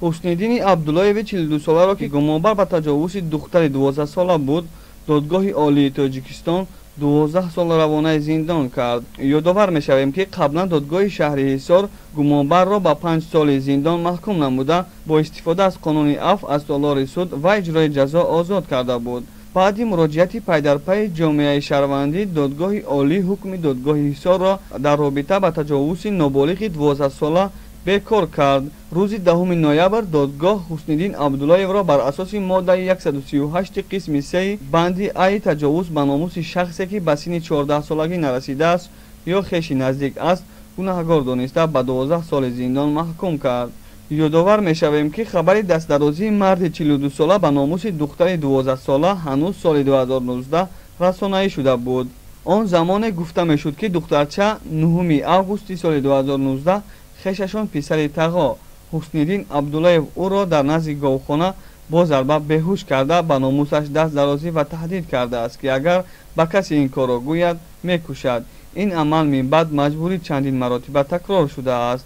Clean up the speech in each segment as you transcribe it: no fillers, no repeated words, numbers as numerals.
ҳусниддини абдуллоеви 42 соларо ки гумонбар ба таҷовузи духтари 12 сола буд, додгоҳи олии тоҷикистон 12 сол равонаи зиндон кард. ёдовар мешавем ки қаблан додгоҳи шаҳри ҳисор гумонбарро ба 5 соли зиндон маҳкум намуда, бо истифода аз қонуни аф аз толори суд ва иҷрои ҷазо озод карда буд. баъди муроҷиати пайдарпайи ҷомеаи шаҳрвандӣ, додгоҳи олӣ ҳукми додгоҳи ҳисорро дар робита ба таҷовузи ноболиғи 12 сола бекор кард. рӯзи 10 ноябр додгоҳ ҳусниддин абдуллоевро бар асоси моддаи 138 қисми 3 банди айи таҷовуз ба номуси шахсе ки ба синни 14 солагӣ нарасидааст ё хеши наздик аст, гунаҳгор дониста ба 12 соли зиндон маҳкум кард. ёдовар мешавем ки хабари дастдарозии марди 42 сола ба номуси духтари 12 сола ҳанӯз соли 2019 расонаӣ шуда буд. он замоне гуфта мешуд ки духтарча 9 августи соли 2019 хешашон писари тағо ҳусниддин абдуллоев ӯро дар назди govхона бо зарба беҳуш карда ба номусаш дастдарозӣ ва таҳдид кардааст ки агар ба касе ин корро гӯяд мекушад. ин амал минбаъд маҷбурӣ чандин маротиба такрор шудааст.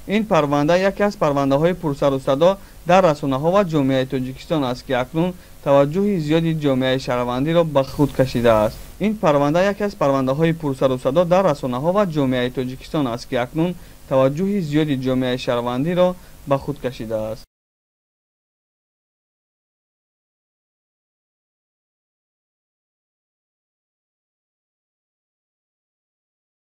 ин парванда яке аз парвандаҳои пурсару садо дар расонаҳо ва ҷомеаи тоҷикистон аст ки акнун таваҷҷӯҳи зиёди ҷомеаи шаҳрвандиро ба худ кашидааст. ин парванда яке аз парвандаҳои пурсару садо дар расонаҳо ва ҷомеаи тоҷикистон аст ки акнун таваҷҷӯҳи зиёди ҷомеаи шаҳрвандиро ба худ кашидааст.